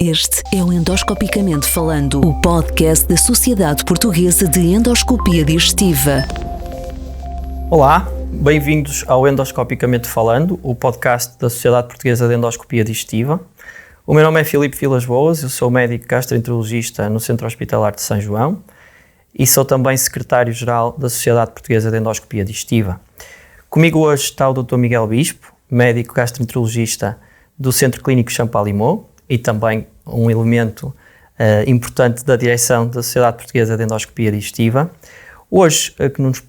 Este é o Endoscopicamente Falando, o podcast da Sociedade Portuguesa de Endoscopia Digestiva. Olá, bem-vindos ao Endoscopicamente Falando, o podcast da Sociedade Portuguesa de Endoscopia Digestiva. O meu nome é Filipe Vilas Boas, eu sou médico gastroenterologista no Centro Hospitalar de São João e sou também secretário-geral da Sociedade Portuguesa de Endoscopia Digestiva. Comigo hoje está o Dr. Miguel Bispo, médico gastroenterologista do Centro Clínico Champalimau e também um elemento importante da direção da Sociedade Portuguesa de Endoscopia Digestiva. Hoje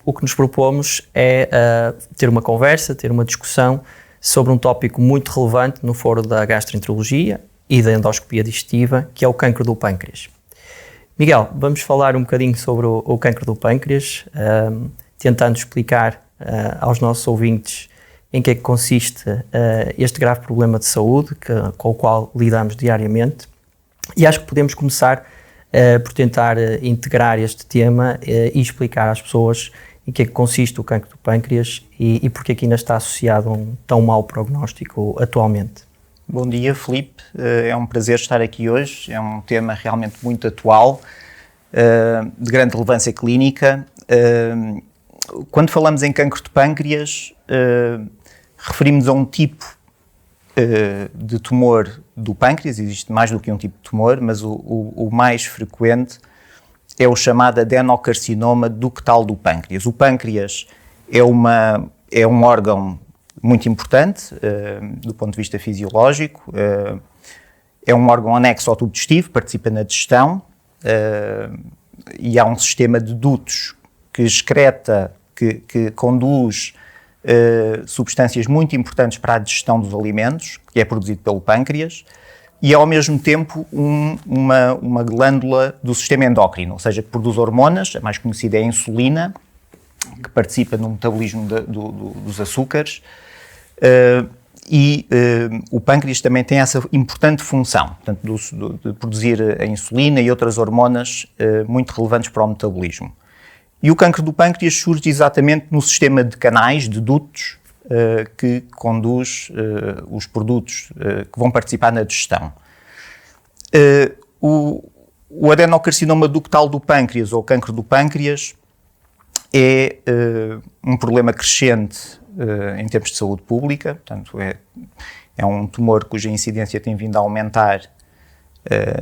o que nos propomos é ter uma conversa, ter uma discussão sobre um tópico muito relevante no foro da gastroenterologia e da endoscopia digestiva, que é o cancro do pâncreas. Miguel, vamos falar um bocadinho sobre o cancro do pâncreas, tentando explicar aos nossos ouvintes em que é que consiste este grave problema de saúde com o qual lidamos diariamente. E acho que podemos começar por tentar integrar este tema e explicar às pessoas em que é que consiste o cancro do pâncreas e porque é que ainda está associado a um tão mau prognóstico atualmente. Bom dia, Filipe. É um prazer estar aqui hoje. É um tema realmente muito atual, de grande relevância clínica. Quando falamos em cancro de pâncreas, referimos a um tipo de tumor do pâncreas. Existe mais do que um tipo de tumor, mas o mais frequente é o chamado adenocarcinoma ductal do pâncreas. O pâncreas é um órgão muito importante do ponto de vista fisiológico. É um órgão anexo ao tubo digestivo, participa na digestão e há um sistema de dutos que excreta, que conduz substâncias muito importantes para a digestão dos alimentos, que é produzido pelo pâncreas, e ao mesmo tempo uma glândula do sistema endócrino, ou seja, que produz hormonas. A mais conhecida é a insulina, que participa no metabolismo dos açúcares, o pâncreas também tem essa importante função, portanto, de produzir a insulina e outras hormonas muito relevantes para o metabolismo. E o cancro do pâncreas surge exatamente no sistema de canais, de dutos, que conduz os produtos que vão participar na digestão. O adenocarcinoma ductal do pâncreas, ou cancro do pâncreas, é um problema crescente em termos de saúde pública. Portanto, é um tumor cuja incidência tem vindo a aumentar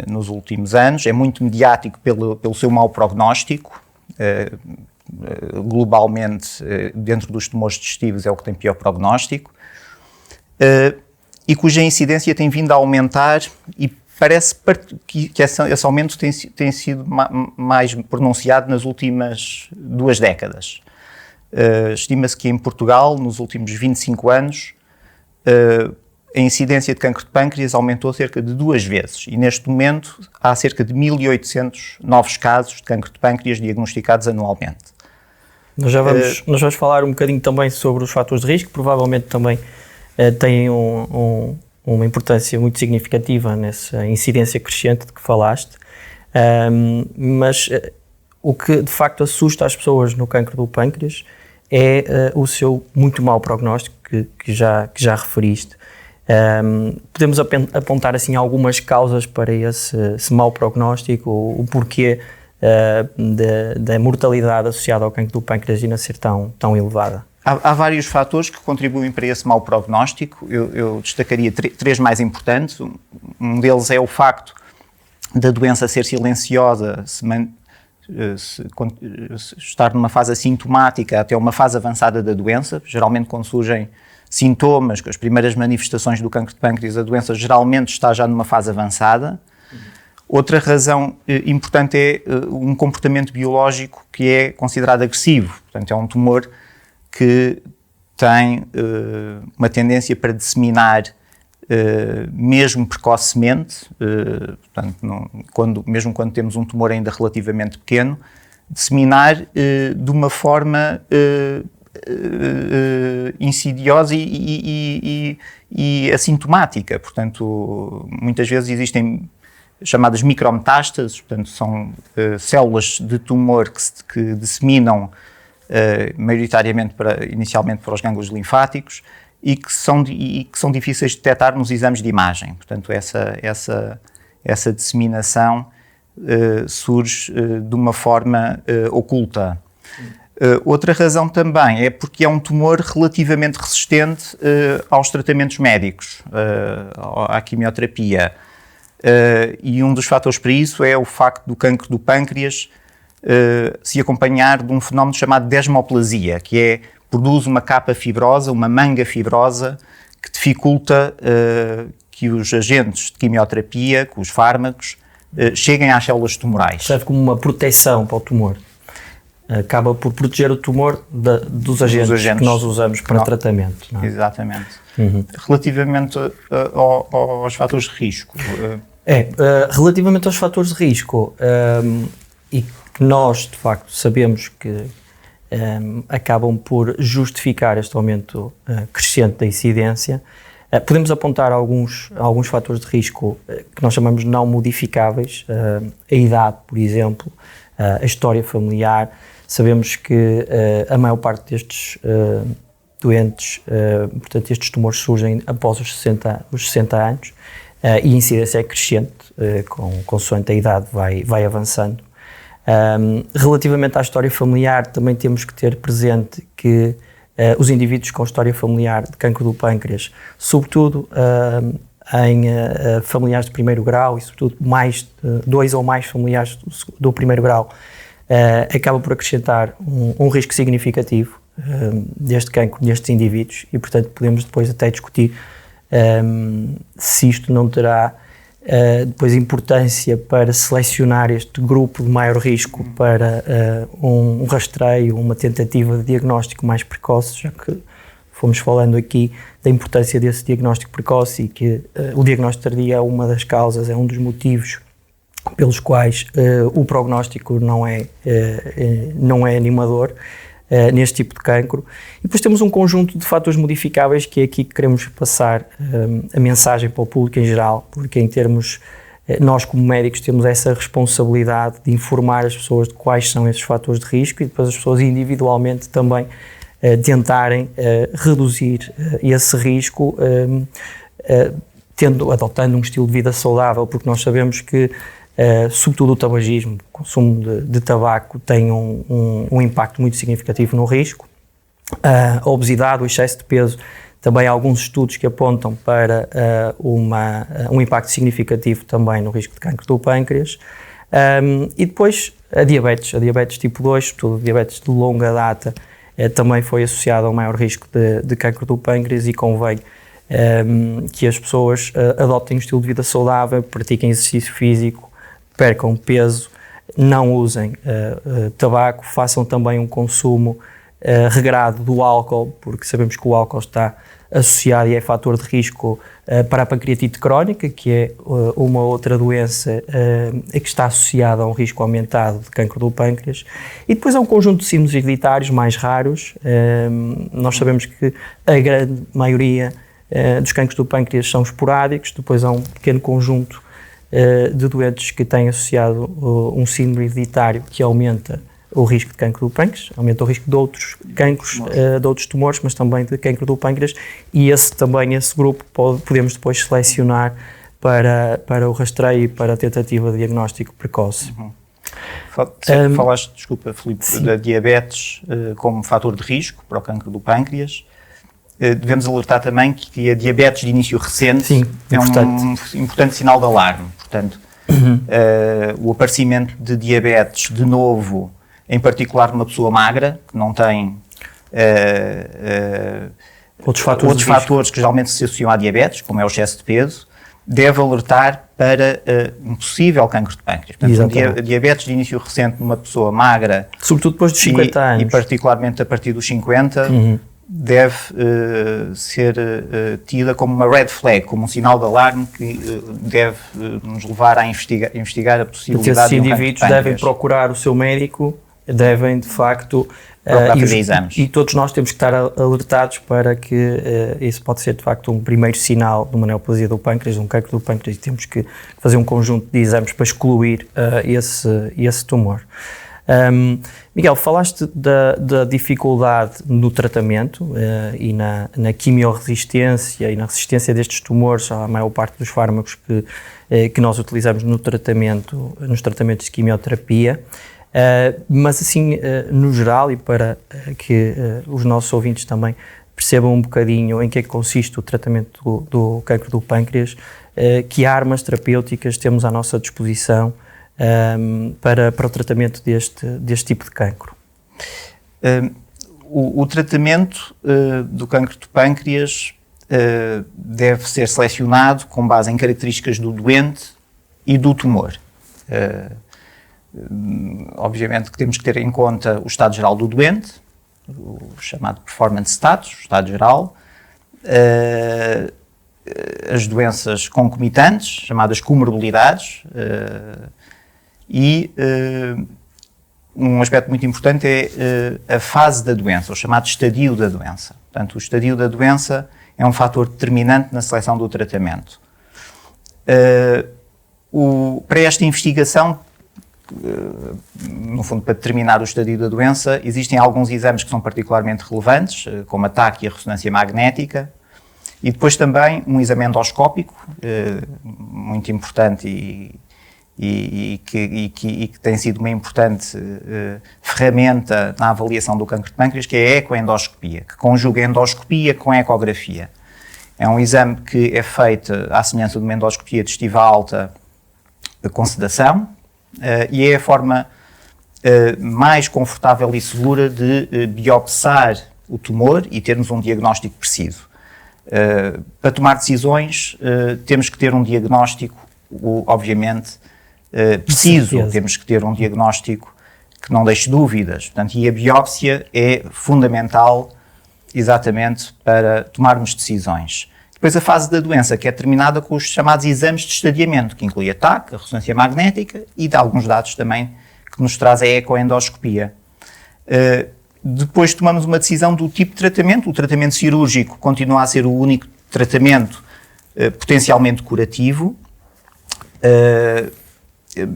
nos últimos anos. É muito mediático pelo seu mau prognóstico. Globalmente, dentro dos tumores digestivos, é o que tem pior prognóstico, e cuja incidência tem vindo a aumentar, e parece que esse aumento tem sido mais pronunciado nas últimas 2 décadas. Estima-se que em Portugal, nos últimos 25 anos, a incidência de cancro de pâncreas aumentou cerca de 2 vezes, e neste momento há cerca de 1.800 novos casos de cancro de pâncreas diagnosticados anualmente. Nós vamos falar um bocadinho também sobre os fatores de risco, que provavelmente também têm uma importância muito significativa nessa incidência crescente de que falaste, mas o que de facto assusta as pessoas no cancro do pâncreas é o seu muito mau prognóstico que já referiste. Podemos apontar assim algumas causas para esse mau prognóstico, o porquê da mortalidade associada ao cancro do pâncreas ainda ser tão elevada? Há vários fatores que contribuem para esse mau prognóstico. Eu destacaria 3 mais importantes. Um deles é o facto da doença ser silenciosa, estar numa fase assintomática até uma fase avançada da doença. Geralmente, quando surgem sintomas, as primeiras manifestações do cancro de pâncreas, a doença geralmente está já numa fase avançada. Outra razão importante é um comportamento biológico que é considerado agressivo. Portanto, é um tumor que tem uma tendência para disseminar mesmo precocemente, portanto, mesmo quando temos um tumor ainda relativamente pequeno, disseminar de uma forma insidiosa e assintomática. Portanto, muitas vezes existem chamadas micrometástases, portanto, são células de tumor que disseminam maioritariamente inicialmente para os gânglios linfáticos e que são difíceis de detectar nos exames de imagem. Portanto, essa disseminação surge de uma forma oculta. Outra razão também é porque é um tumor relativamente resistente aos tratamentos médicos, à quimioterapia. E um dos fatores para isso é o facto do cancro do pâncreas se acompanhar de um fenómeno chamado desmoplasia, que é, produz uma capa fibrosa, uma manga fibrosa, que dificulta que os agentes de quimioterapia, que os fármacos, cheguem às células tumorais. Serve como uma proteção para o tumor. Acaba por proteger o tumor dos agentes que nós usamos para tratamento. Não é? Exatamente. Relativamente aos fatores de risco. Relativamente aos fatores de risco, e que nós, de facto, sabemos que acabam por justificar este aumento crescente da incidência, podemos apontar alguns fatores de risco que nós chamamos de não modificáveis, a idade, por exemplo, a história familiar. Sabemos que a maior parte destes doentes, portanto, estes tumores surgem após os 60 anos e a incidência é crescente, consoante a idade vai avançando. Relativamente à história familiar, também temos que ter presente que os indivíduos com história familiar de cancro do pâncreas, sobretudo em familiares de primeiro grau e sobretudo dois ou mais familiares do primeiro grau, acaba por acrescentar um risco significativo deste cancro nestes indivíduos e, portanto, podemos depois até discutir se isto não terá depois importância para selecionar este grupo de maior risco para um rastreio, uma tentativa de diagnóstico mais precoce, já que fomos falando aqui da importância desse diagnóstico precoce e que o diagnóstico tardio é uma das causas, é um dos motivos pelos quais o prognóstico não é animador neste tipo de cancro. E depois temos um conjunto de fatores modificáveis que é aqui que queremos passar a mensagem para o público em geral, porque em termos, nós como médicos temos essa responsabilidade de informar as pessoas de quais são esses fatores de risco e depois as pessoas individualmente também tentarem reduzir esse risco adotando um estilo de vida saudável, porque nós sabemos que sobretudo o tabagismo, o consumo de tabaco tem um impacto muito significativo no risco. A obesidade, o excesso de peso, também há alguns estudos que apontam para um impacto significativo também no risco de cancro do pâncreas. E depois a diabetes tipo 2, sobretudo diabetes de longa data, também foi associado ao maior risco de cancro do pâncreas e convém que as pessoas adotem um estilo de vida saudável, pratiquem exercício físico, percam peso, não usem tabaco, façam também um consumo regrado do álcool, porque sabemos que o álcool está associado e é fator de risco para a pancreatite crónica, que é uma outra doença que está associada a um risco aumentado de cancro do pâncreas. E depois há um conjunto de signos hereditários mais raros. Nós sabemos que a grande maioria dos cancros do pâncreas são esporádicos, depois há um pequeno conjunto de doentes que têm associado um síndrome hereditário que aumenta o risco de cancro do pâncreas, aumenta o risco de outros cancros, de outros tumores, mas também de cancro do pâncreas, e esse grupo podemos depois selecionar para o rastreio e para a tentativa de diagnóstico precoce. Falaste, desculpa, Filipe, da diabetes como fator de risco para o cancro do pâncreas. Devemos alertar também que a diabetes de início recente é um importante sinal de alarme. Portanto, o aparecimento de diabetes de novo, em particular numa pessoa magra, que não tem outros fatores que geralmente se associam à diabetes, como é o excesso de peso, deve alertar para um possível cancro de pâncreas. Portanto, diabetes de início recente numa pessoa magra, sobretudo depois dos 50 anos, e particularmente a partir dos 50, deve ser tida como uma red flag, como um sinal de alarme que deve nos levar a investigar a possibilidade de um cancro de pâncreas. Esses indivíduos devem procurar o seu médico, devem de facto fazer exames. E todos nós temos que estar alertados para que isso pode ser de facto um primeiro sinal de uma neoplasia do pâncreas, de um cancro do pâncreas, e temos que fazer um conjunto de exames para excluir esse tumor. Miguel, falaste da dificuldade no tratamento e na quimiorresistência e na resistência destes tumores à maior parte dos fármacos que nós utilizamos nos tratamentos de quimioterapia. Mas assim, no geral, e para que os nossos ouvintes também percebam um bocadinho em que é que consiste o tratamento do cancro do pâncreas, que armas terapêuticas temos à nossa disposição para o tratamento deste tipo de cancro? O tratamento do cancro do pâncreas deve ser selecionado com base em características do doente e do tumor. Obviamente que temos que ter em conta o estado geral do doente, o chamado performance status, o estado geral, as doenças concomitantes, chamadas comorbilidades, e um aspecto muito importante é a fase da doença, o chamado estadio da doença. Portanto, o estadio da doença é um fator determinante na seleção do tratamento. Para esta investigação, no fundo, para determinar o estadio da doença, existem alguns exames que são particularmente relevantes, como a TAC e a ressonância magnética, e depois também um exame endoscópico, muito importante e que tem sido uma importante ferramenta na avaliação do cancro de pâncreas, que é a ecoendoscopia, que conjuga endoscopia com ecografia. É um exame que é feito à semelhança de uma endoscopia digestiva alta com sedação, e é a forma mais confortável e segura de biopsar o tumor e termos um diagnóstico preciso. Para tomar decisões, temos que ter um diagnóstico, obviamente, preciso, temos que ter um diagnóstico que não deixe dúvidas. Portanto, e a biópsia é fundamental exatamente para tomarmos decisões. Depois a fase da doença, que é determinada com os chamados exames de estadiamento, que inclui a TAC, a ressonância magnética e de alguns dados também que nos traz a ecoendoscopia. Depois tomamos uma decisão do tipo de tratamento. O tratamento cirúrgico continua a ser o único tratamento potencialmente curativo,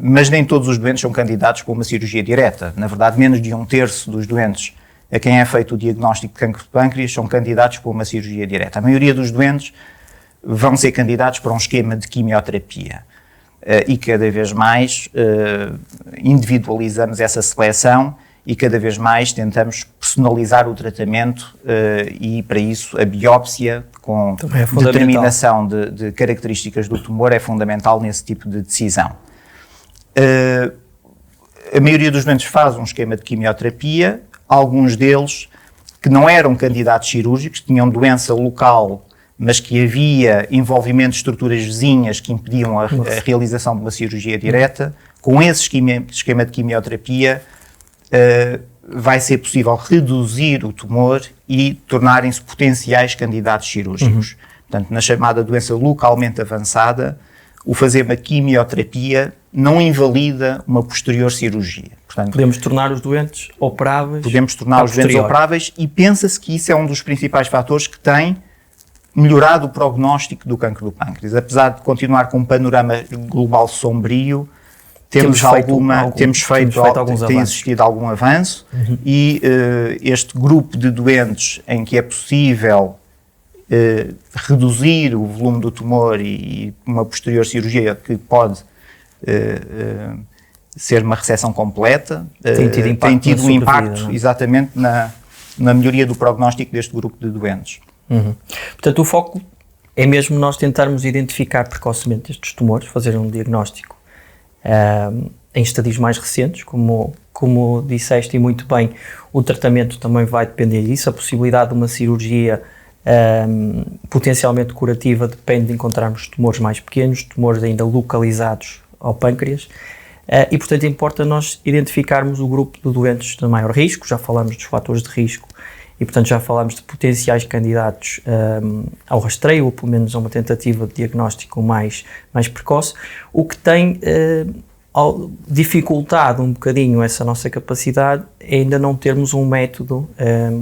mas nem todos os doentes são candidatos para uma cirurgia direta. Na verdade, menos de 1/3 dos doentes a quem é feito o diagnóstico de cancro de pâncreas são candidatos para uma cirurgia direta. A maioria dos doentes vão ser candidatos para um esquema de quimioterapia. E cada vez mais individualizamos essa seleção e cada vez mais tentamos personalizar o tratamento e, para isso, a biópsia com determinação de características do tumor é fundamental nesse tipo de decisão. A maioria dos doentes faz um esquema de quimioterapia, alguns deles que não eram candidatos cirúrgicos, tinham doença local, mas que havia envolvimento de estruturas vizinhas que impediam a realização de uma cirurgia direta. Com esse esquema de quimioterapia, vai ser possível reduzir o tumor e tornarem-se potenciais candidatos cirúrgicos. Portanto, na chamada doença localmente avançada, o fazer uma quimioterapia não invalida uma posterior cirurgia. Portanto, podemos tornar os doentes operáveis. Podemos tornar os doentes operáveis e pensa-se que isso é um dos principais fatores que tem melhorado o prognóstico do cancro do pâncreas. Apesar de continuar com um panorama global sombrio, tem existido algum avanço e este grupo de doentes em que é possível reduzir o volume do tumor e uma posterior cirurgia que pode ser uma reseção completa, tem tido um impacto exatamente na melhoria do prognóstico deste grupo de doentes. Portanto, o foco é mesmo nós tentarmos identificar precocemente estes tumores, fazer um diagnóstico em estadios mais recentes, como disseste e muito bem, o tratamento também vai depender disso, a possibilidade de uma cirurgia potencialmente curativa depende de encontrarmos tumores mais pequenos, tumores ainda localizados ao pâncreas, e portanto importa nós identificarmos o grupo de doentes de maior risco. Já falamos dos fatores de risco e portanto já falamos de potenciais candidatos ao rastreio, ou pelo menos a uma tentativa de diagnóstico mais precoce, o que tem dificultado um bocadinho essa nossa capacidade é ainda não termos um método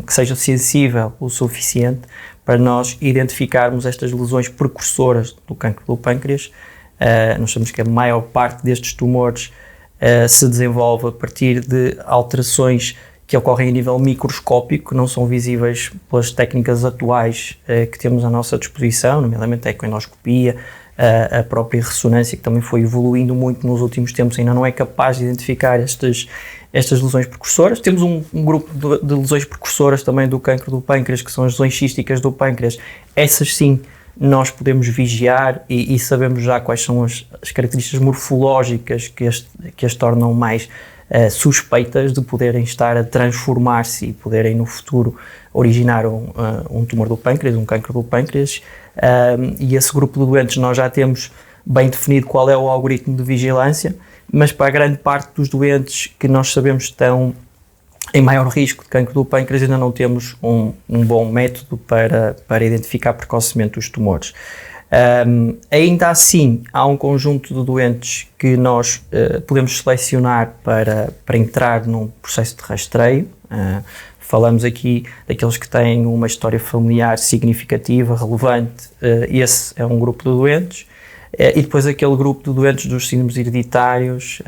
que seja sensível o suficiente para nós identificarmos estas lesões precursoras do cancro do pâncreas. Nós sabemos que a maior parte destes tumores se desenvolve a partir de alterações que ocorrem a nível microscópico, que não são visíveis pelas técnicas atuais que temos à nossa disposição, nomeadamente a ecoendoscopia, a própria ressonância, que também foi evoluindo muito nos últimos tempos, ainda não é capaz de identificar estas lesões precursoras. Temos um grupo de lesões precursoras também do cancro do pâncreas, que são as lesões císticas do pâncreas. Essas sim, nós podemos vigiar e sabemos já quais são as características morfológicas que as tornam mais suspeitas de poderem estar a transformar-se e poderem no futuro originar um tumor do pâncreas, um cancro do pâncreas, e esse grupo de doentes nós já temos bem definido qual é o algoritmo de vigilância, mas para a grande parte dos doentes que nós sabemos estão em maior risco de cancro do pâncreas ainda não temos um bom método para identificar precocemente os tumores. Ainda assim, há um conjunto de doentes que nós podemos selecionar para entrar num processo de rastreio. Falamos aqui daqueles que têm uma história familiar significativa, relevante. Esse é um grupo de doentes. E depois aquele grupo de doentes dos síndromes hereditários,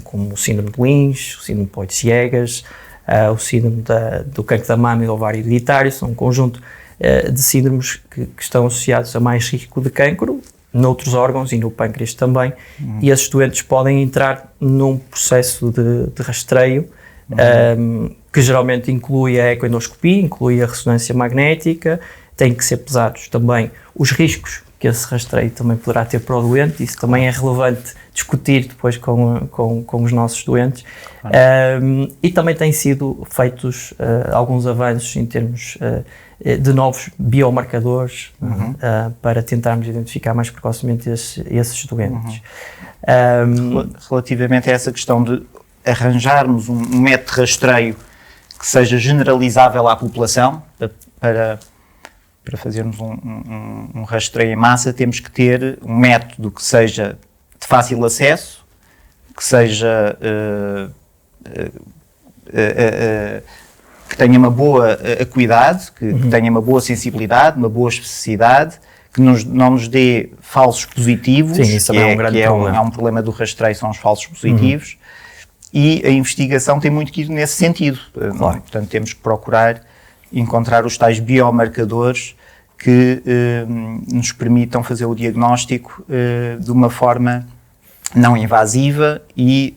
como o síndrome de Lynch, o síndrome de Poitras-Jeghers, o síndrome do cancro da mama e do ovário hereditário. São um conjunto de síndromes que estão associados a mais risco de cancro, noutros órgãos e no pâncreas também, e esses doentes podem entrar num processo de rastreio, que geralmente inclui a ecoendoscopia, inclui a ressonância magnética, têm que ser pesados também os riscos que esse rastreio também poderá ter para o doente. Isso também é relevante discutir depois com os nossos doentes. E também têm sido feitos alguns avanços em termos de novos biomarcadores para tentarmos identificar mais precocemente esses doentes. Relativamente a essa questão de arranjarmos um método de rastreio que seja generalizável à população, para fazermos um rastreio em massa, temos que ter um método que seja de fácil acesso, que seja que tenha uma boa acuidade, que tenha uma boa sensibilidade, uma boa especificidade, que não nos dê falsos positivos. Sim, isso também é um grande problema. É um problema do rastreio, são os falsos positivos, e a investigação tem muito que ir nesse sentido. Claro. Portanto, temos que procurar encontrar os tais biomarcadores que nos permitam fazer o diagnóstico de uma forma não invasiva e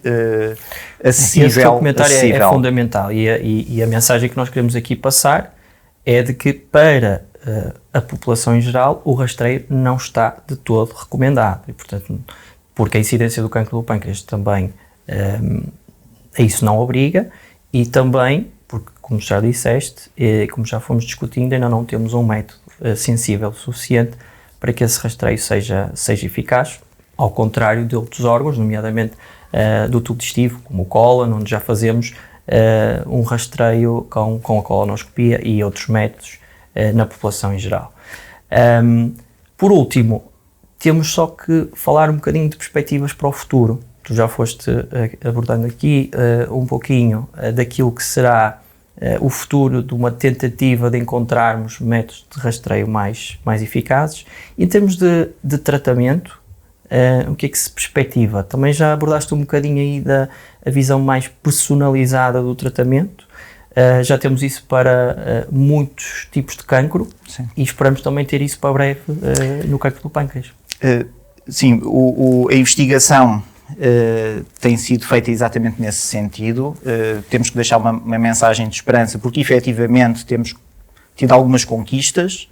acessível. Esse comentário é fundamental, e a mensagem que nós queremos aqui passar é de que para a população em geral o rastreio não está de todo recomendado, e portanto, porque a incidência do cancro do pâncreas também a isso não obriga, e também porque, como já disseste, como já fomos discutindo, ainda não temos um método sensível o suficiente para que esse rastreio seja eficaz, ao contrário de outros órgãos, nomeadamente do tubo digestivo, como o cólon, onde já fazemos um rastreio com a colonoscopia e outros métodos na população em geral. Por último, temos só que falar um bocadinho de perspectivas para o futuro. Tu já foste abordando aqui um pouquinho daquilo que será o futuro de uma tentativa de encontrarmos métodos de rastreio mais eficazes. Em termos de tratamento, o que é que se perspectiva? Também já abordaste um bocadinho aí da visão mais personalizada do tratamento. Já temos isso para muitos tipos de cancro. Sim. E esperamos também ter isso para breve no cancro do pâncreas. Sim, a investigação tem sido feita exatamente nesse sentido. Temos que deixar uma mensagem de esperança, porque efetivamente temos tido algumas conquistas.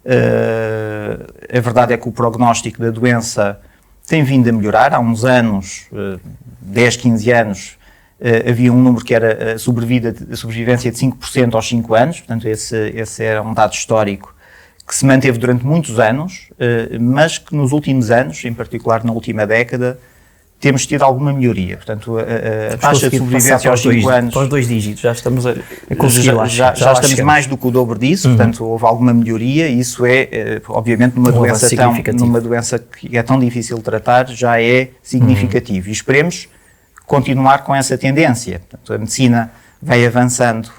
A verdade é que o prognóstico da doença tem vindo a melhorar. Há uns anos, 10, 15 anos, havia um número que era a sobrevivência de 5% aos 5 anos, portanto esse era um dado histórico que se manteve durante muitos anos, mas que nos últimos anos, em particular na última década, temos tido alguma melhoria. Portanto, a taxa de sobrevivência aos 5 anos... Para os 2 dígitos, já estamos a conseguir lá. Já estamos mais do que o dobro disso, portanto, houve alguma melhoria, e isso é, obviamente, numa doença que é tão difícil de tratar, já é significativo. E esperemos continuar com essa tendência. Portanto, a medicina vai avançando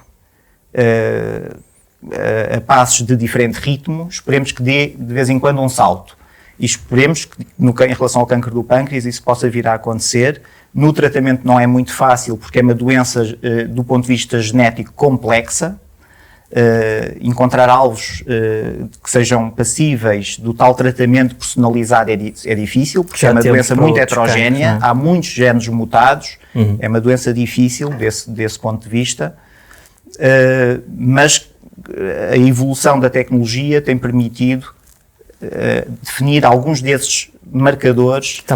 a passos de diferente ritmo, esperemos que dê, de vez em quando, um salto. e esperemos que em relação ao cancro do pâncreas isso possa vir a acontecer. No tratamento não é muito fácil porque é uma doença do ponto de vista genético complexa. Encontrar alvos que sejam passíveis do tal tratamento personalizado é difícil, porque é uma doença muito heterogénea, há muitos genes mutados, é uma doença difícil desse ponto de vista, mas a evolução da tecnologia tem permitido definir alguns desses marcadores que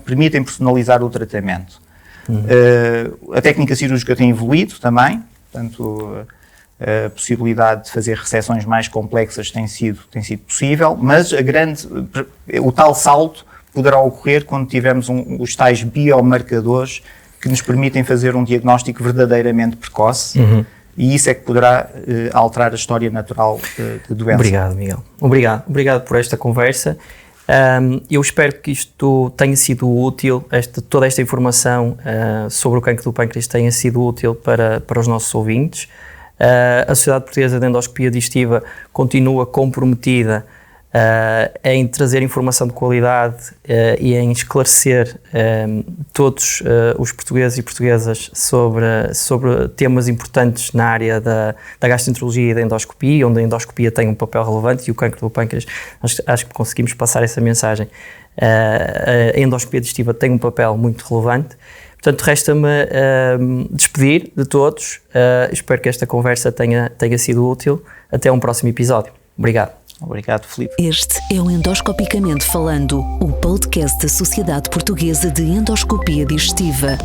permitem personalizar o tratamento. A técnica cirúrgica tem evoluído também, portanto a possibilidade de fazer reseções mais complexas tem sido possível, mas o tal salto poderá ocorrer quando tivermos os tais biomarcadores que nos permitem fazer um diagnóstico verdadeiramente precoce. E isso é que poderá alterar a história natural da doença. Obrigado, Miguel. Obrigado por esta conversa. Eu espero que isto tenha sido útil, toda esta informação sobre o cancro do pâncreas tenha sido útil para os nossos ouvintes. A Sociedade Portuguesa de Endoscopia Digestiva continua comprometida em trazer informação de qualidade e em esclarecer todos os portugueses e portuguesas sobre temas importantes na área da gastroenterologia e da endoscopia, onde a endoscopia tem um papel relevante e o cancro do pâncreas, acho que conseguimos passar essa mensagem. A endoscopia digestiva tem um papel muito relevante. Portanto, resta-me despedir de todos. Espero que esta conversa tenha sido útil. Até um próximo episódio. Obrigado. Obrigado, Filipe. Este é o Endoscopicamente Falando, o podcast da Sociedade Portuguesa de Endoscopia Digestiva.